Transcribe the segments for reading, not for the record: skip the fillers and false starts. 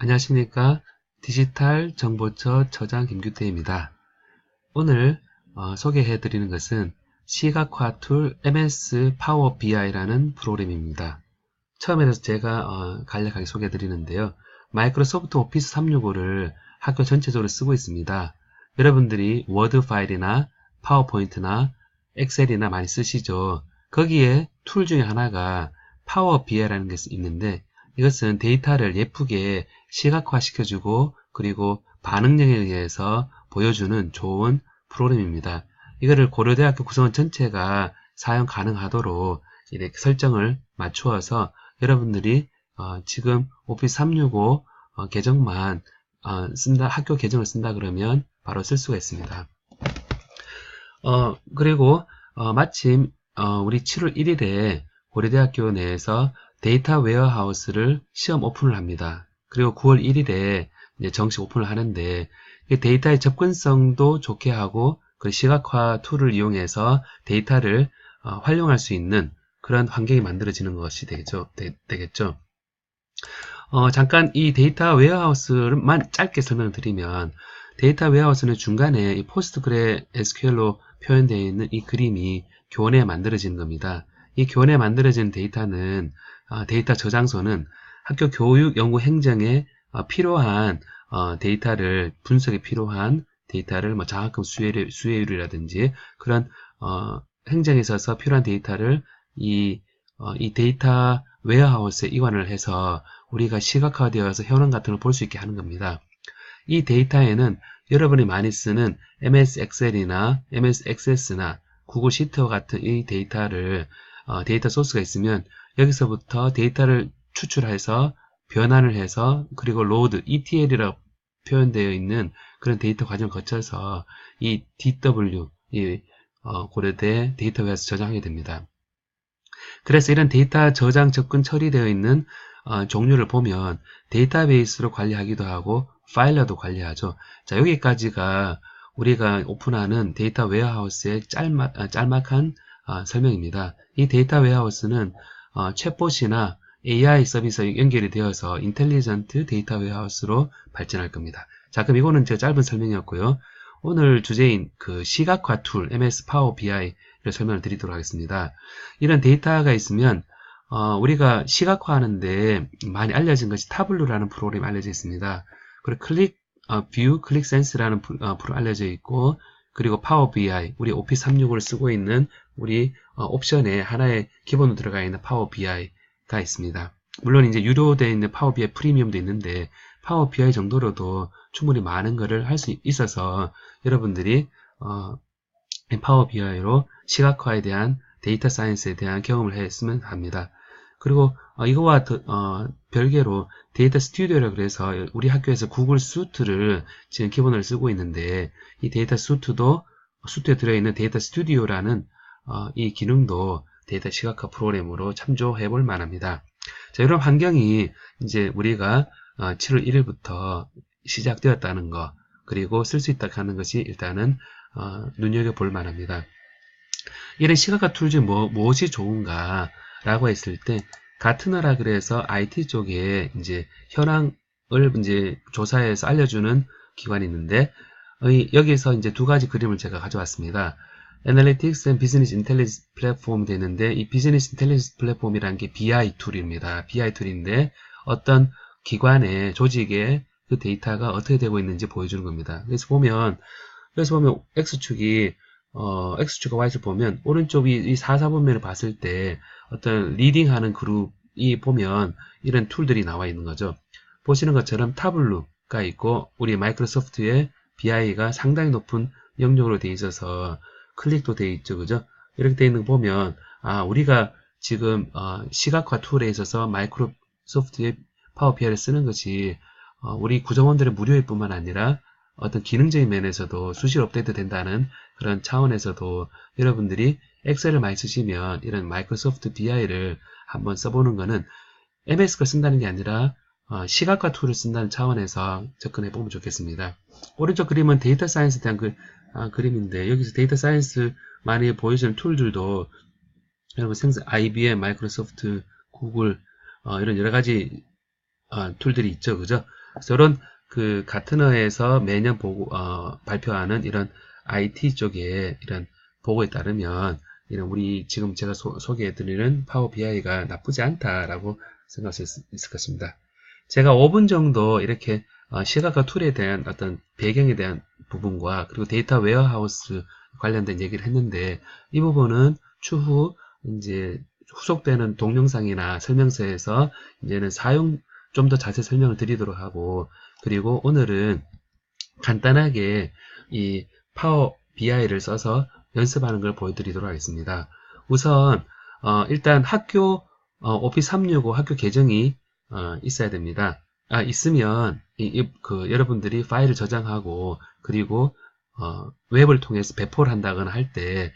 안녕하십니까. 디지털 정보처 처장 김규태입니다. 오늘 소개해 드리는 것은 시각화 툴 MS 파워 BI라는 프로그램입니다. 처음에 제가 간략하게 소개해 드리는데요. 마이크로소프트 오피스 365를 학교 전체적으로 쓰고 있습니다. 여러분들이 워드 파일이나 파워포인트나 엑셀이나 많이 쓰시죠. 거기에 툴 중에 하나가 파워 BI라는 것이 있는데 이것은 데이터를 예쁘게 시각화 시켜주고 그리고 반응력에 의해서 보여주는 좋은 프로그램입니다. 이거를 고려대학교 구성원 전체가 사용 가능하도록 이렇게 설정을 맞추어서 여러분들이 지금 오피스 365 계정만 쓴다, 학교 계정을 쓴다 그러면 바로 쓸 수가 있습니다. 그리고 마침 우리 7월 1일에 고려대학교 내에서 데이터 웨어하우스를 시험 오픈을 합니다. 그리고 9월 1일에 이제 정식 오픈을 하는데 데이터의 접근성도 좋게 하고 그 시각화 툴을 이용해서 데이터를 활용할 수 있는 그런 환경이 만들어지는 것이 되겠죠. 잠깐 이 데이터 웨어하우스만 짧게 설명드리면 데이터 웨어하우스는 중간에 이 포스트그레 SQL로 표현되어 있는 이 그림이 교원에 만들어지는 겁니다. 이 교원에 만들어진 데이터는 데이터 저장소는 학교 교육 연구 행정에 필요한 데이터를 분석에 필요한 데이터를 장학금 수혜율이라든지 그런 행정에 있어서 필요한 데이터를 이 데이터 웨어하우스에 이관을 해서 우리가 시각화되어서 현황 같은 걸 볼 수 있게 하는 겁니다. 이 데이터에는 여러분이 많이 쓰는 MS 엑셀이나 MS 액세스나 구글 시트와 같은 이 데이터를 데이터 소스가 있으면 여기서부터 데이터를 추출해서 변환을 해서 그리고 로드 ETL이라고 표현되어 있는 그런 데이터 과정을 거쳐서 이 DW 고려대 데이터베이스 저장하게 됩니다. 그래서 이런 데이터 저장 접근 처리되어 있는 종류를 보면 데이터베이스로 관리하기도 하고 파일러도 관리하죠. 자, 여기까지가 우리가 오픈하는 데이터 웨어하우스의 짤막한 설명입니다. 이 데이터 웨어하우스는 챗봇이나 AI 서비스에 연결이 되어서 인텔리전트 데이터 웨어하우스로 발전할 겁니다. 자, 그럼 이거는 제가 짧은 설명이었고요. 오늘 주제인 그 시각화 툴 MS 파워 BI를 설명을 드리도록 하겠습니다. 이런 데이터가 있으면 우리가 시각화하는데 많이 알려진 것이 타블루라는 프로그램이 알려져 있습니다. 그리고 뷰 클릭 센스라는 프로그램 알려져 있고 그리고 파워 BI 우리 오피스 365를 쓰고 있는 우리 옵션에 하나의 기본으로 들어가 있는 파워 BI가 있습니다. 물론 이제 유료되어 있는 파워 BI 프리미엄도 있는데 파워 BI 정도로도 충분히 많은 것을 할 수 있어서 여러분들이 파워 BI로 시각화에 대한 데이터 사이언스에 대한 경험을 했으면 합니다. 그리고 이거와 별개로 데이터 스튜디오라고 해서 우리 학교에서 구글 수트를 지금 기본으로 쓰고 있는데 이 데이터 수트에 들어있는 데이터 스튜디오라는 이 기능도 데이터 시각화 프로그램으로 참조해 볼 만합니다. 자, 이런 환경이 이제 우리가 7월 1일부터 시작되었다는 거 그리고 쓸 수 있다 하는 것이 일단은 눈여겨볼 만합니다. 이런 시각화 툴 중 무엇이 좋은가 라고 했을 때 가트너라 그래서 IT 쪽에 이제 현황을 이제 조사해서 알려주는 기관이 있는데 여기에서 이제 두 가지 그림을 제가 가져왔습니다. Analytics and Business Intelligence 플랫폼이 되는데 이 Business Intelligence 플랫폼이라는 게 BI 툴입니다. BI 툴인데 어떤 기관의 조직의 그 데이터가 어떻게 되고 있는지 보여주는 겁니다. 그래서 보면 X축과 Y축 보면 오른쪽 이 4사분면을 봤을 때 어떤 리딩하는 그룹이 보면 이런 툴들이 나와 있는 거죠. 보시는 것처럼 타블루가 있고 우리 마이크로소프트의 BI가 상당히 높은 영역으로 되어 있어서 클릭도 되어 있죠. 그죠? 이렇게 되어 있는 거 보면 우리가 지금 시각화 툴에 있어서 마이크로소프트의 파워 BI를 쓰는 것이 우리 구성원들의 무료일 뿐만 아니라 어떤 기능적인 면에서도 수시로 업데이트 된다는 그런 차원에서도 여러분들이 엑셀을 많이 쓰시면 이런 마이크로소프트 BI를 한번 써보는 것은 MS 걸 쓴다는 게 아니라 시각화 툴을 쓴다는 차원에서 접근해 보면 좋겠습니다. 오른쪽 그림은 데이터 사이언스에 대한 그림인데 여기서 데이터 사이언스 많이 보여주는 툴들도 여러분 IBM, 마이크로소프트, 구글 이런 여러 가지 툴들이 있죠, 그죠? 그래서 이런 그 가트너에서 매년 발표하는 이런 IT 쪽에 이런 보고에 따르면 이런 우리 지금 제가 소개해드리는 파워 BI가 나쁘지 않다라고 생각할 수 있을 것입니다. 제가 5분 정도 이렇게 시각화 툴에 대한 어떤 배경에 대한 부분과 그리고 데이터 웨어하우스 관련된 얘기를 했는데 이 부분은 추후 이제 후속되는 동영상이나 설명서에서 이제는 사용 좀 더 자세히 설명을 드리도록 하고 그리고 오늘은 간단하게 이 파워 BI를 써서 연습하는 걸 보여드리도록 하겠습니다. 우선 일단 학교 오피스 365 학교 계정이 있어야 됩니다. 있으면 여러분들이 파일을 저장하고 그리고 웹을 통해서 배포를 한다거나 할 때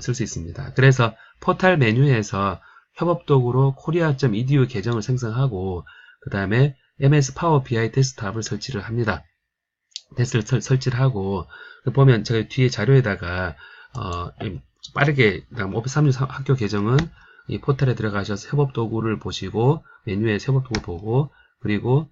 쓸 수 있습니다. 그래서 포탈 메뉴에서 협업도구로 korea.edu 계정을 생성하고 그 다음에 MS 파워 BI 데스크탑을 설치를 합니다. 설치를 하고 보면 제가 뒤에 자료에다가 빠르게 오피스 365 학교 계정은 이 포털에 들어가셔서 협업 도구를 보시고 메뉴에 협업 도구 보고 그리고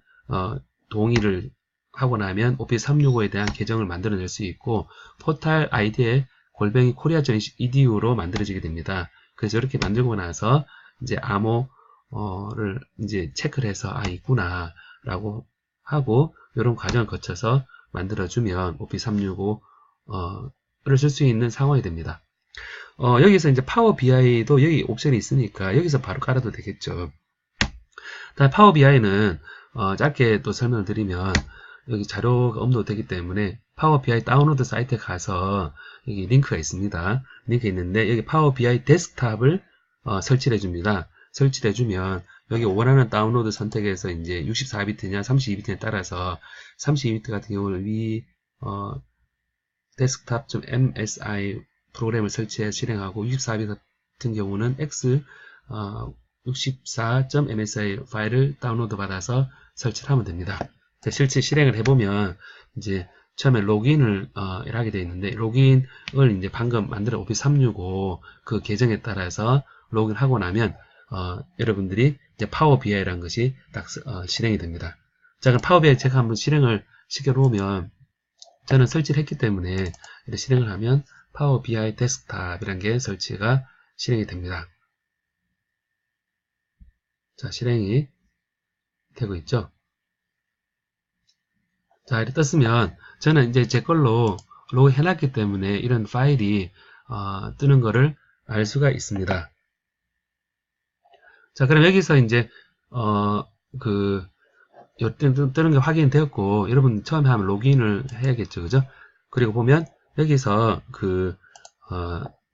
동의를 하고 나면 오피스 365에 대한 계정을 만들어낼 수 있고 포털 아이디에 골뱅이 korea.edu로 만들어지게 됩니다. 그래서 이렇게 만들고 나서 이제 암호를 이제 체크를 해서 있구나 라고 하고 이런 과정을 거쳐서 만들어주면 오피스 365를 쓸 수 있는 상황이 됩니다. 여기서 이제 파워 BI도 여기 옵션이 있으니까 여기서 바로 깔아도 되겠죠. 다음 파워 BI는 짧게 또 설명을 드리면 여기 자료가 업로드 되기 때문에 파워 BI 다운로드 사이트에 가서 여기 링크가 있습니다. 링크 있는데 여기 파워 BI 데스크탑을 설치를 해줍니다. 설치를 해주면 여기 원하는 다운로드 선택해서 이제 64비트냐 32비트냐에 따라서 32비트 같은 경우는 desktop.msi 프로그램을 설치해 실행하고 64비트 같은 경우는 x64.msi 파일을 다운로드 받아서 설치를 하면 됩니다. 실제 실행을 해보면 이제 처음에 로그인을 하게 되어 있는데 로그인을 이제 방금 만들어 오피스 365 그 계정에 따라서 로그인하고 나면 여러분들이 이제 파워 BI라는 것이 딱 실행이 됩니다. 자, 그럼 파워 BI 제가 한번 실행을 시켜 놓으면 저는 설치를 했기 때문에 이렇게 실행을 하면 파워 BI 데스크탑이라는 게 설치가 실행이 됩니다. 자, 실행이 되고 있죠. 자, 이렇게 떴으면 저는 이제 제 걸로 로그 해놨기 때문에 이런 파일이 뜨는 거를 알 수가 있습니다. 자, 그럼 여기서 이제 뜨는 게 확인되었고 여러분 처음에 하면 로그인을 해야겠죠, 그죠? 그리고 보면 여기서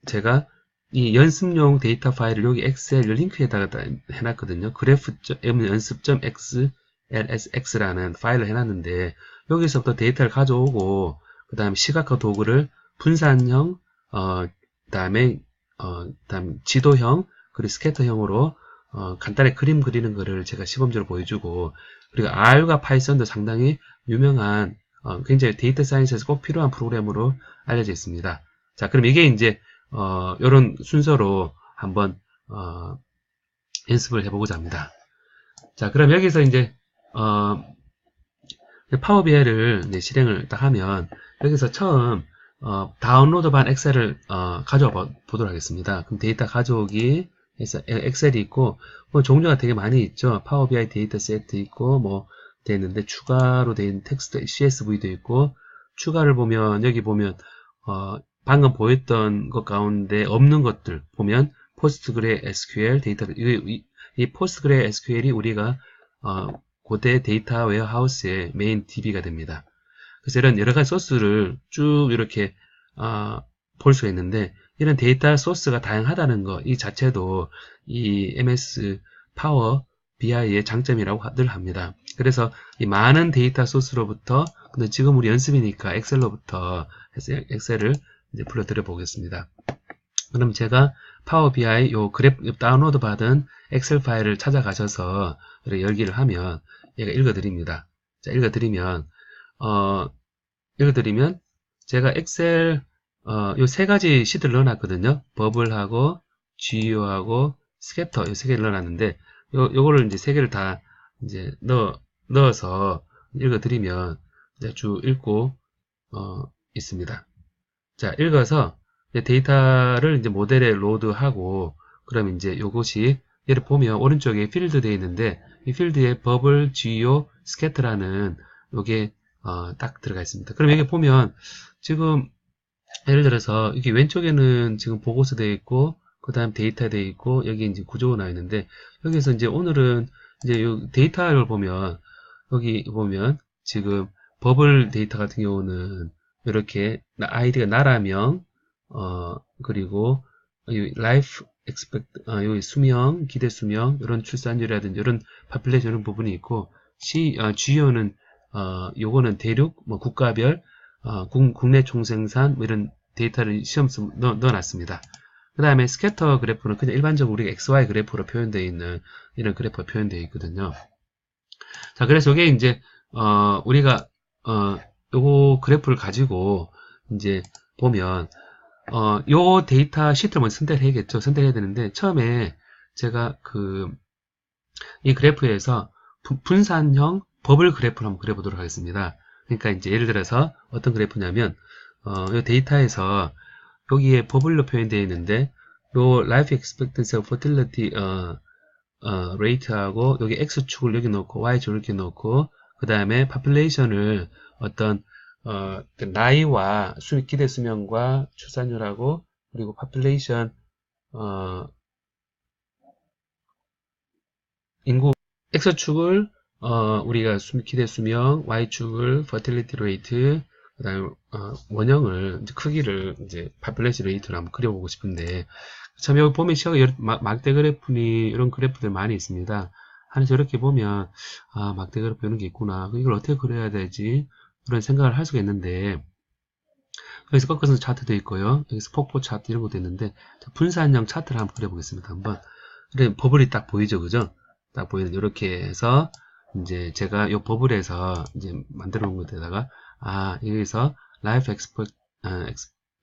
제가 이 연습용 데이터 파일을 여기 엑셀 링크에다가 해놨거든요. graph.연습.xlsx라는 파일을 해놨는데 여기서부터 데이터를 가져오고 그 다음에 시각화 도구를 분산형, 그다음 지도형, 그리고 스캐터형으로 간단히 그림 그리는 거를 제가 시범적으로 보여주고 그리고 R과 파이썬도 상당히 유명한 굉장히 데이터 사이언스에서 꼭 필요한 프로그램으로 알려져 있습니다. 자, 그럼 이게 이제 이런 순서로 한번 연습을 해보고자 합니다. 자, 그럼 여기서 이제 파워 BI를 실행을 딱 하면 여기서 처음 다운로드 반 엑셀을 가져와 보도록 하겠습니다. 그럼 데이터 가져오기 해서 엑셀이 있고 뭐 종류가 되게 많이 있죠. 파워 BI 데이터 세트 있고 뭐 되어 있는데 추가로 되어 있는 텍스트 CSV도 있고 추가를 보면 여기 보면 방금 보였던 것 가운데 없는 것들 보면 PostgreSQL 데이터 이 PostgreSQL이 우리가 고대 데이터 웨어하우스의 메인 DB가 됩니다. 그래서 이런 여러 가지 소스를 쭉 이렇게 볼 수가 있는데 이런 데이터 소스가 다양하다는 것 이 자체도 이 MS 파워 BI의 장점이라고 늘 합니다. 그래서 이 많은 데이터 소스로부터 근데 지금 우리 연습이니까 엑셀로부터 엑셀을 이제 불러드려 보겠습니다. 그럼 제가 파워 BI 요 그래프 다운로드 받은 엑셀 파일을 찾아가셔서 이렇게 열기를 하면 얘가 읽어드립니다. 자, 읽어드리면 제가 엑셀 요 세 가지 시트를 넣어놨거든요. 버블하고 GU하고 스캐터 요 세 개를 넣어놨는데 요거를 이제 세 개를 다 이제 넣어서 읽어드리면 이제 쭉 읽고 있습니다. 자, 읽어서 데이터를 이제 모델에 로드하고, 그럼 이제 요것이, 얘를 보면 오른쪽에 필드 되어 있는데, 이 필드에 버블, geo, scatter라는 요게, 딱 들어가 있습니다. 그럼 여기 보면, 지금, 예를 들어서, 여기 왼쪽에는 지금 보고서 되어 있고, 그 다음 데이터 되어 있고, 여기 이제 구조가 나와 있는데, 여기서 이제 오늘은, 이제 요 데이터를 보면, 여기 보면, 지금, 버블 데이터 같은 경우는, 이렇게 아이디가 나라명 그리고 라이프 expect 여기 수명, 기대 수명, 이런 출산율이라든지 이런 파퓰레이션 이런 부분이 있고 GEO는 요거는 대륙, 뭐 국가별, 국내 총생산 뭐 이런 데이터를 시험 넣어놨습니다. 그 다음에 스캐터 그래프는 그냥 일반적으로 우리가 XY 그래프로 표현되어 있는 이런 그래프가 표현되어 있거든요. 자, 그래서 이게 이제 우리가 요거 그래프를 가지고 이제 보면 요 데이터 시트를 먼저 선택을 해야겠죠. 선택해야 되는데 처음에 제가 이 그래프에서 분산형 버블 그래프를 한번 그려보도록 하겠습니다. 그러니까 이제 예를 들어서 어떤 그래프냐면 요 데이터에서 여기에 버블로 표현되어 있는데 요 life expectancy, fertility rate하고 여기 x축을 여기 놓고 y축을 이렇게 놓고 그 다음에 population을 어떤 그 나이와 기대 수명과 출산율하고 그리고 population 인구 x축을 우리가 기대 수명, y축을 fertility rate, 그다음에 원형을 이제 크기를 이제 population rate로 한번 그려보고 싶은데 참 여기 보면 막대 그래프니 이런 그래프들 많이 있습니다. 하나 저렇게 보면 막대 그래프 이런 게 있구나. 이걸 어떻게 그려야 되지? 그런 생각을 할 수가 있는데 여기서 꺾어서 차트도 있고요. 여기서 폭포 차트 이런 것도 있는데 분산형 차트를 한번 그려보겠습니다. 한번. 그래 버블이 딱 보이죠, 그죠? 딱 보이는 이렇게 해서 이제 제가 이 버블에서 이제 만들어 놓은 것에다가 여기서 life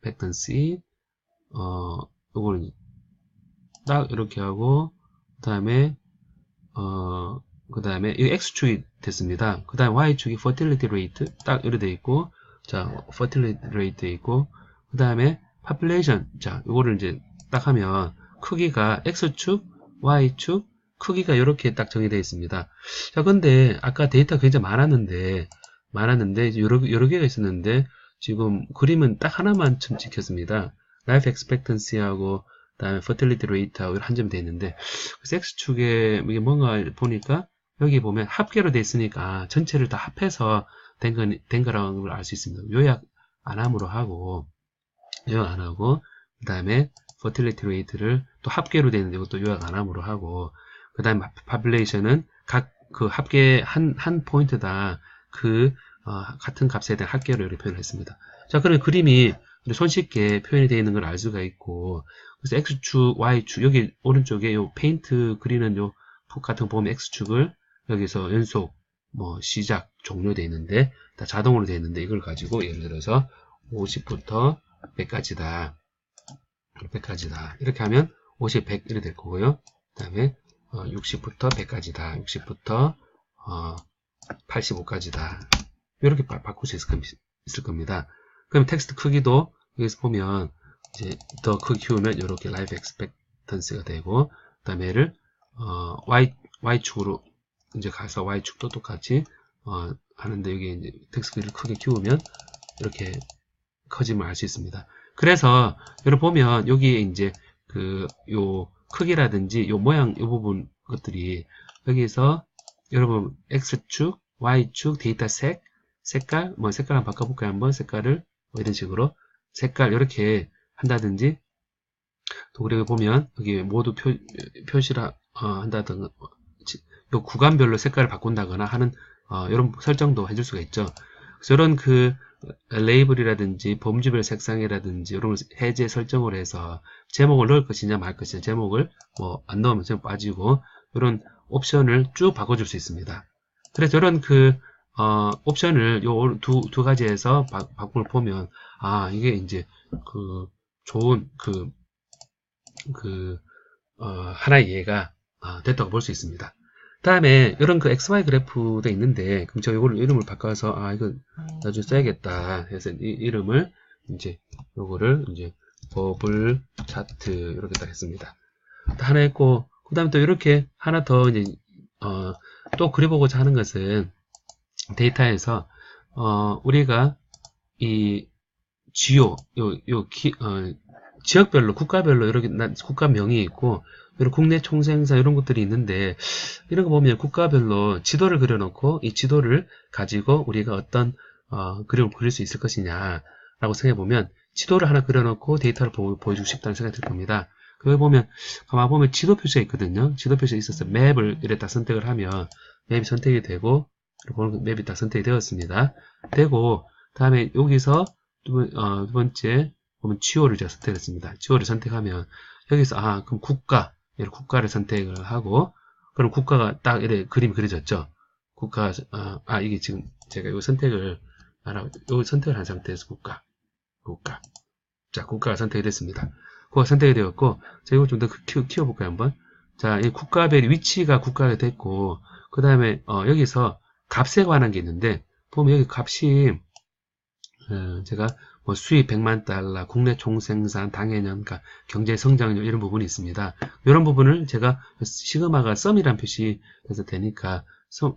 expectancy 이걸 딱 이렇게 하고 그 다음에 이 x축이 됐습니다. 그 다음에 y축이 fertility rate 딱 이렇게 돼 있고 자 fertility rate 있고 그 다음에 population 자 이거를 이제 딱 하면 크기가 x축 y축 크기가 이렇게 딱 정의되어 있습니다. 자 근데 아까 데이터가 굉장히 많았는데 이제 여러 개가 있었는데 지금 그림은 딱 하나만 좀 찍혔습니다. life expectancy하고 그다음에 fertility rate하고 한 점 돼 있는데 x축에 이게 뭔가 보니까 여기 보면 합계로 돼 있으니까 전체를 다 합해서 된 거라는 걸 알 수 있습니다. 요약 안 함으로 하고 요약 안 하고 그 다음에 fertility rate를 또 합계로 돼 있는데 이것도 요약 안 함으로 하고 그 다음에 population은 각 그 합계 한 포인트다 같은 값에 대한 합계로 이렇게 표현을 했습니다. 자, 그럼 그림이 손쉽게 표현이 되어 있는 걸 알 수가 있고 그래서 x축, y축 여기 오른쪽에 요 페인트 그리는 요 같은 거 보면 x축을 여기서 연속 뭐 시작 종료되어 있는데 다 자동으로 되어 있는데 이걸 가지고 예를 들어서 50부터 100까지다 100까지다 이렇게 하면 50, 100 이렇게 될 거고요. 그 다음에 60부터 100까지다 60부터 85까지다 이렇게 바꿀 수 있을 겁니다. 그럼 텍스트 크기도 여기서 보면 이제 더 크게 키우면 이렇게 life expectancy가 되고 그 다음에 얘를 y축으로 이제 가서 y축도 똑같이 하는데 여기 이제 텍스트를 크게 키우면 이렇게 커짐을 알 수 있습니다. 그래서 여러분 보면 여기에 이제 요 크기라든지 요 모양 요 부분 것들이 여기서 여러분 x축, y축, 데이터 색깔 뭐 색깔 한번 바꿔볼까요? 한번 색깔을 뭐 이런 식으로 색깔 이렇게 한다든지 또 그리고 보면 여기 모두 표시를 한다든가 요 구간별로 색깔을 바꾼다거나 하는 이런 설정도 해줄 수가 있죠. 그래서 이런 레이블이라든지 범주별 색상이라든지 이런 해제 설정을 해서 제목을 넣을 것이냐 말 것이냐 제목을 뭐 안 넣으면 제목 빠지고 이런 옵션을 쭉 바꿔줄 수 있습니다. 그래서 이런 옵션을 요 두 가지에서 바꿈을 보면 이게 이제 좋은 하나의 예가 됐다고 볼 수 있습니다. 다음에 이런 그 XY 그래프도 있는데, 그럼 저 이거를 이름을 바꿔서, 이거 나중에 써야겠다 해서 이 이름을 이제 요거를 이제 버블 차트 이렇게 딱 했습니다. 하나 했고, 그 다음에 또 이렇게 하나 더 이제 또 그려보고자 하는 것은 데이터에서 우리가 이 지요 지역별로 국가별로 이렇게 국가명이 있고 이런 국내 총생산 이런 것들이 있는데, 이런 거 보면 국가별로 지도를 그려놓고 이 지도를 가지고 우리가 어떤 그림을 그릴 수 있을 것이냐 라고 생각해 보면, 지도를 하나 그려놓고 데이터를 보여주고 싶다는 생각이 들 겁니다. 그걸 보면 가만 보면 지도 표시가 있거든요. 지도 표시가 있어서 맵을 이렇게 선택을 하면 맵이 선택이 되고, 맵이 다 선택이 되었습니다. 되고 다음에 여기서 두 번째 보면 지오를 제가 선택했습니다. 지오를 선택하면 여기서 그럼 국가를 선택을 하고, 그럼 국가가 딱 이렇게 그림이 그려졌죠. 국가 이게 지금 제가 요 선택을 한 상태에서 국가 자, 국가가 선택이 됐습니다. 국가가 선택이 되었고, 자, 이거 좀 더 키워볼까요, 한번? 자, 이 국가별이 위치가 국가가 됐고, 그 다음에, 여기서 값에 관한 게 있는데, 보면 여기 값이, 제가 뭐 수입 100만 달러, 국내 총생산, 당해년, 그러니까 경제 성장률 이런 부분이 있습니다. 이런 부분을 제가 시그마가 썸이란 표시해서 되니까,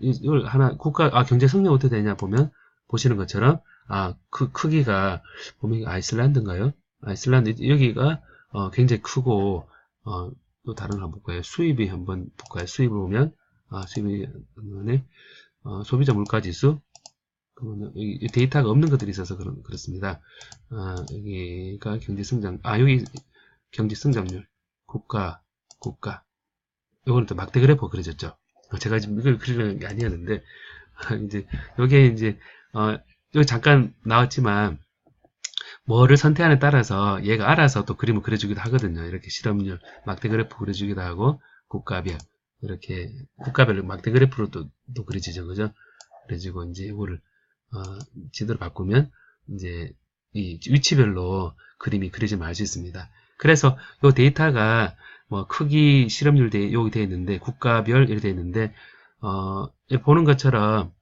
이걸 하나, 경제 성장 어떻게 되냐 보면, 보시는 것처럼, 크기가, 보면 아이슬란드인가요? 아이슬란드, 여기가, 굉장히 크고, 또 다른 거 한번 볼까요? 수입이 한번 볼까요? 수입을 보면, 수입이, 소비자 물가지수, 여기 데이터가 없는 것들이 있어서 그렇습니다. 여기가 경제성장, 여기 경제성장률, 국가. 요거는 또 막대 그래프 그려졌죠. 제가 지금 이걸 그리려는 게 아니었는데, 이제, 여기에 이제, 여기 잠깐 나왔지만, 뭐를 선택하느냐에 따라서 얘가 알아서 또 그림을 그려주기도 하거든요. 이렇게 실험률, 막대 그래프 그려주기도 하고, 국가별, 이렇게, 국가별 막대 그래프로 또 그려지죠. 그죠? 그래지고, 이제 이거를, 지도를 바꾸면, 이제, 이 위치별로 그림이 그려지면 알 수 있습니다. 그래서 이 데이터가, 뭐, 크기, 실험률 여기 되어 있는데, 국가별 이렇게 되어 있는데, 보는 것처럼,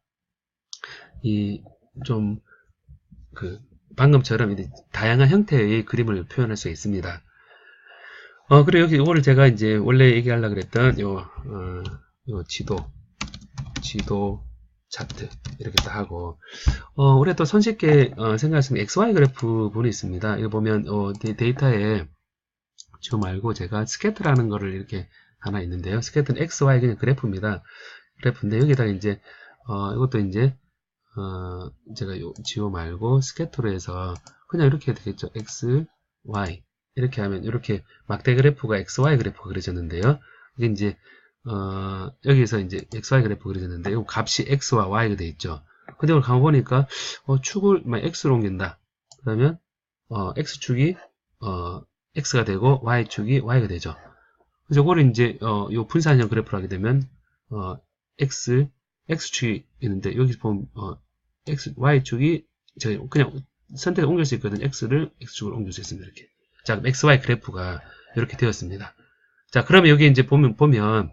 방금처럼 다양한 형태의 그림을 표현할 수 있습니다. 그리고 여기 이거를 제가 이제 원래 얘기하려고 그랬던 요 지도 차트 이렇게 딱 하고, 우리가 또 손쉽게 생각할 수 있는 XY 그래프 부분이 있습니다. 이거 보면 데이터에 저 말고 제가 스캐터라는 거를 이렇게 하나 있는데요. 스캐터는 XY 그냥 그래프입니다. 그래프인데 여기다가 이제 이것도 이제 제가 지오 말고 스캐터로 해서 그냥 이렇게 되겠죠. X, Y 이렇게 하면 이렇게 막대 그래프가 XY 그래프가 그려졌는데요. 이게 이제 여기서 이제 XY 그래프 그려졌는데 이 값이 X와 Y가 되어 있죠. 근데 오늘 가보니까 축을 X로 옮긴다. 그러면 X축이 X가 되고 Y축이 Y가 되죠. 그래서 이거를 이제 요 분산형 그래프를 하게 되면 X축이 있는데 여기 보면 Y축이 제가 그냥 선택을 옮길 수 있거든요. X축으로 옮길 수 있습니다. 이렇게. 자, 그럼 XY 그래프가 이렇게 되었습니다. 자, 그러면 여기 이제 보면 보는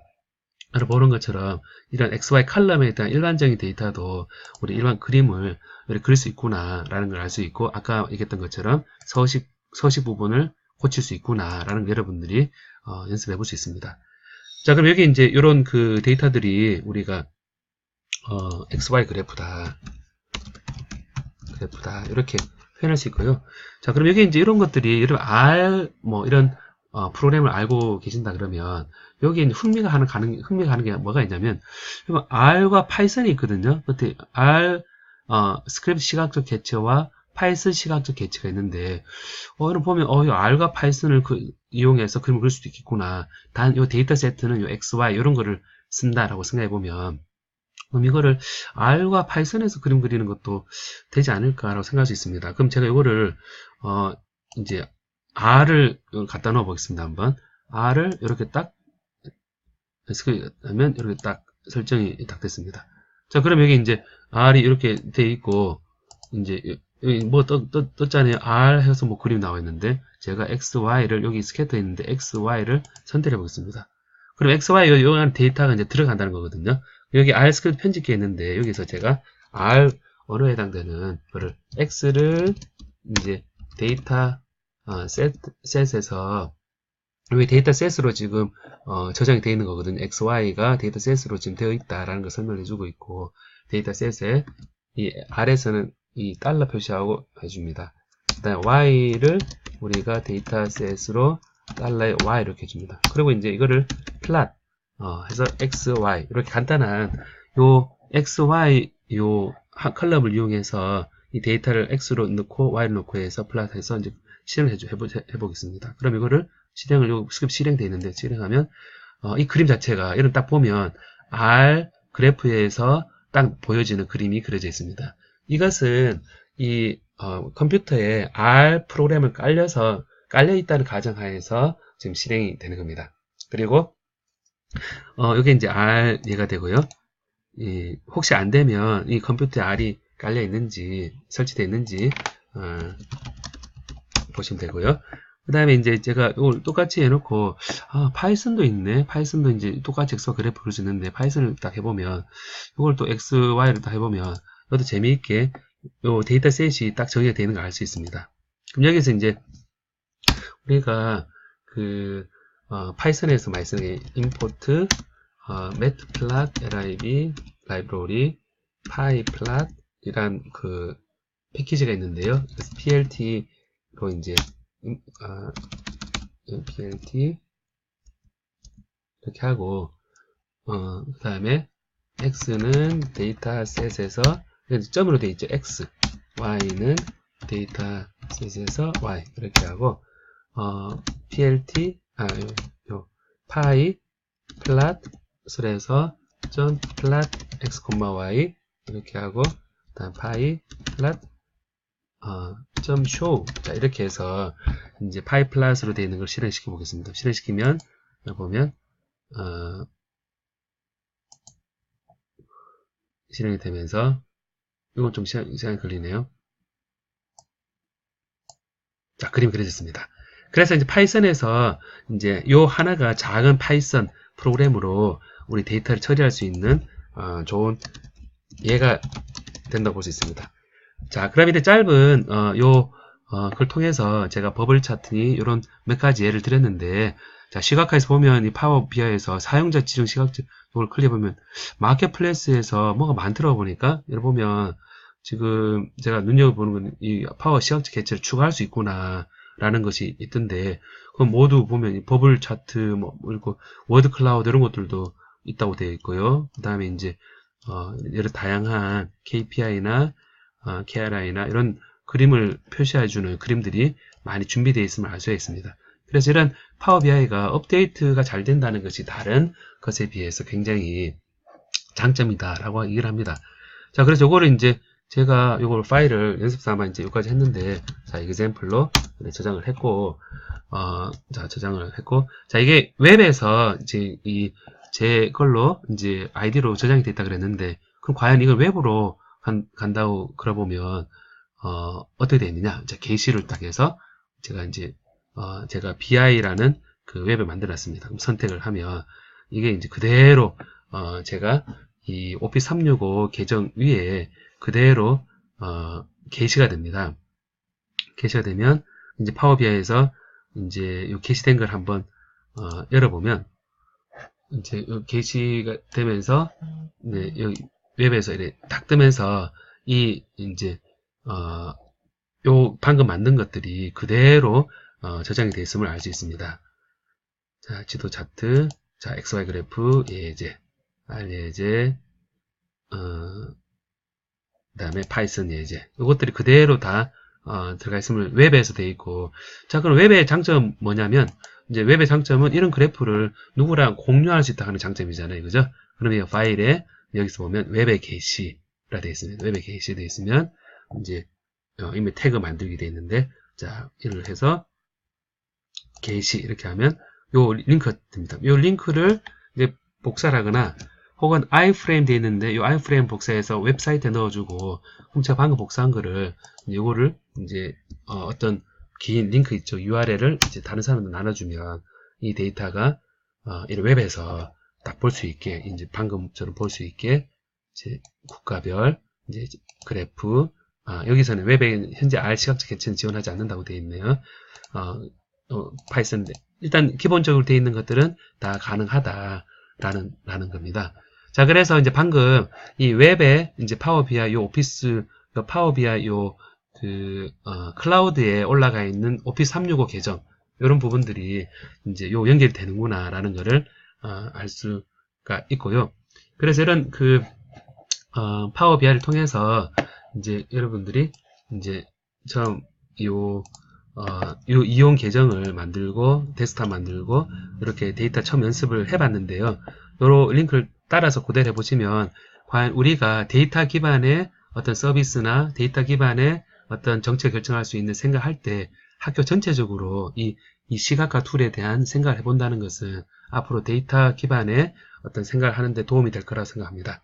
것처럼 이런 XY 칼럼에 대한 일반적인 데이터도 우리 일반 그림을 이렇게 그릴 수 있구나라는 걸 알 수 있고, 아까 얘기했던 것처럼 서식 부분을 고칠 수 있구나라는 걸 여러분들이 연습해 볼 수 있습니다. 자, 그럼 여기 이제 이런 그 데이터들이 우리가 XY 그래프다 이렇게 표현할 수 있고요. 자, 그럼 여기 이제 이런 것들이 여러분 이런 프로그램을 알고 계신다 그러면 여기에 이제 흥미가 가는 게 뭐가 있냐면, R과 파이썬이 있거든요. 그때 R 스크립트 시각적 개체와 파이썬 시각적 개체가 있는데, 여러분 보면 이 R과 파이썬을 이용해서 그림을 그릴 수도 있겠구나. 단 이 데이터 세트는 이 XY 이런 거를 쓴다라고 생각해 보면, 그럼 이거를 R과 파이썬에서 그림 그리는 것도 되지 않을까라고 생각할 수 있습니다. 그럼 제가 이거를 이제 R을 갖다 넣어 보겠습니다. 한번 R을 이렇게 딱 하면 이렇게 딱 설정이 딱 됐습니다. 자, 그럼 여기 이제 R이 이렇게 돼 있고, 이제 여기 뭐 떴잖아요. R 해서 뭐 그림 나와 있는데, 제가 XY를 여기 스캐터 있는데 XY를 선택해 보겠습니다. 그럼 XY 요 안에 데이터가 이제 들어간다는 거거든요. 여기 R 스크립트 편집기에 있는데, 여기서 제가 R 언어에 해당되는 거를 X를 이제 데이터 셋에서 여기 데이터 셋으로 지금 저장이 되어 있는 거거든요. XY가 데이터 셋으로 지금 되어 있다라는 걸 설명해 주고 있고, 데이터 셋에 이 R에서는 이 달러 표시하고 해줍니다. 그다음 Y를 우리가 데이터 셋으로 달러에 Y 이렇게 해줍니다. 그리고 이제 이거를 플랫 해서 XY 이렇게 간단한 요 XY 요 컬럼을 이용해서 이 데이터를 X로 넣고 Y로 넣고 해서 플랫해서 이제 실행을 해보겠습니다. 그럼 이거를 실행을 요 스크립트 실행되어 있는데 실행하면 이 그림 자체가 이런 딱 보면 R 그래프에서 딱 보여지는 그림이 그려져 있습니다. 이것은 이 컴퓨터에 R 프로그램을 깔려 있다는 가정하에서 지금 실행이 되는 겁니다. 그리고 여기 이제 R 얘가 되고요. 혹시 안 되면 이 컴퓨터에 R이 깔려 있는지 설치되어 있는지 보시면 되고요. 그 다음에 이제 제가 이걸 똑같이 해놓고 파이썬도 있네. 파이썬도 이제 똑같이 엑스와 그래프 그릴 수 있는데 파이썬을 딱 해보면 이걸 또 XY를 딱 해보면 이것도 재미있게 요 데이터 셋이 딱 정의가 되는 걸 알 수 있습니다. 그럼 여기서 이제 우리가 그 파이썬에서 많이 쓰는 게 import matplotlib 라이브러리 pyplot 이란 그 패키지가 있는데요. 그래서 plt로 이제 plt 이렇게 하고 그 다음에 x는 데이터 셋에서 점으로 되어 있죠. x y는 데이터 셋에서 y 이렇게 하고 plt py 플랫을 해서 plot x, y 이렇게 하고 다음 py 플랫 show 자 이렇게 해서 이제 py 플랫으로 되어 있는 걸 실행시켜 보겠습니다. 실행시키면 보면 실행이 되면서 이건 좀 시간이 걸리네요. 자, 그림이 그려졌습니다. 그래서 이제 파이썬에서 이제 요 하나가 작은 파이썬 프로그램으로 우리 데이터를 처리할 수 있는 좋은 예가 된다고 볼 수 있습니다. 자, 그럼 이제 짧은 그걸 통해서 제가 버블 차트니 이런 몇 가지 예를 드렸는데, 자, 시각화에서 보면 이 파워 BI에서 사용자 지정 시각적으로 클릭해 보면 마켓플레이스에서 뭐가 많더라고 보니까 여기 보면 지금 제가 눈여겨보는 건 이 파워 시각적 개체를 추가할 수 있구나 라는 것이 있던데, 그럼 모두 보면 이 버블 차트 그리고 워드 클라우드 이런 것들도 있다고 되어 있고요. 그 다음에 이제 여러 다양한 KPI나 KRI나 이런 그림을 표시해주는 그림들이 많이 준비되어 있음을 알 수가 있습니다. 그래서 이런 파워 BI가 업데이트가 잘 된다는 것이 다른 것에 비해서 굉장히 장점이다라고 얘기를 합니다. 자, 그래서 요거를 이제 제가 요걸 파일을 연습 삼아 이제 여기까지 했는데, 자, example로 저장을 했고, 자, 저장을 했고, 자, 이게 웹에서 이제 제 걸로 이제 아이디로 저장이 됐다 그랬는데, 그럼 과연 이걸 웹으로 간다고 그러보면, 어떻게 되느냐? 자, 게시를 딱 해서 제가 이제, 제가 BI라는 그 웹을 만들어 놨습니다. 그럼 선택을 하면, 이게 이제 그대로, 제가 이 오피스 365 계정 위에 그대로 게시가 됩니다. 게시가 되면 이제 파워 BI에서 이제 요 게시된 걸 한번 열어보면 이제 요 게시가 되면서 네, 여기 웹에서 이렇게 딱 뜨면서 이 이제 요 방금 만든 것들이 그대로 저장이 되어 있음을 알 수 있습니다. 자, 지도 차트, 자, XY 그래프, 예제, R 예제, 그 다음에 파이썬 예제. 이것들이 그대로 다 들어가 있음을 웹에서 되어 있고. 자, 그럼 웹의 장점 뭐냐면, 이제 웹의 장점은 이런 그래프를 누구랑 공유할 수 있다 하는 장점이잖아요. 그죠? 그러면 이 파일에 여기서 보면 웹의 게시가 되어 있습니다. 웹의 게시 되어 있으면 이제 이미 태그 만들게 되어 있는데, 자, 이를 해서 게시 이렇게 하면 요 링크가 됩니다. 요 링크를 이제 복사를 하거나 혹은 iframe 되어 있는데 이 iframe 복사해서 웹사이트에 넣어주고, 그럼 제가 방금 복사한 거를 이거를 이제 어떤 긴 링크 있죠, URL을 이제 다른 사람한테 나눠주면 이 데이터가 이 웹에서 딱 볼 수 있게, 이제 방금처럼 볼 수 있게, 이제 국가별, 이제 그래프, 여기서는 웹에 현재 R 시각적 개체는 지원하지 않는다고 되어 있네요. 파이썬, 일단 기본적으로 되어 있는 것들은 다 가능하다라는 겁니다. 자, 그래서 이제 방금 이 웹에 이제 파워 BI 요 오피스, 파워 BI 요 클라우드에 올라가 있는 오피스 365 계정, 이런 부분들이 이제 요 연결이 되는구나 라는 거를 알 수가 있고요. 그래서 이런 파워 BI를 통해서 이제 여러분들이 이제 처음 요 이용 계정을 만들고 데스크탑 만들고 이렇게 데이터 처음 연습을 해봤는데요. 요런 링크를 따라서 그대로 해보시면 과연 우리가 데이터 기반의 어떤 서비스나 데이터 기반의 어떤 정책 결정할 수 있는 생각할 때 학교 전체적으로 이 시각화 툴에 대한 생각을 해본다는 것은 앞으로 데이터 기반의 어떤 생각을 하는데 도움이 될 거라고 생각합니다.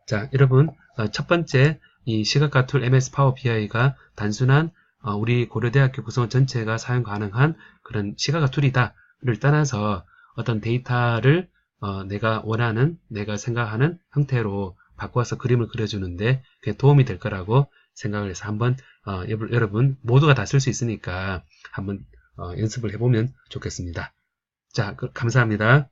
자, 여러분, 첫 번째 이 시각화 툴 MS 파워 BI가 단순한 우리 고려대학교 구성원 전체가 사용 가능한 그런 시각화 툴이다를 떠나서 어떤 데이터를 내가 원하는, 내가 생각하는 형태로 바꿔서 그림을 그려주는데 그게 도움이 될 거라고 생각을 해서 한번 여러분 모두가 다 쓸 수 있으니까 한번 연습을 해보면 좋겠습니다. 자, 감사합니다.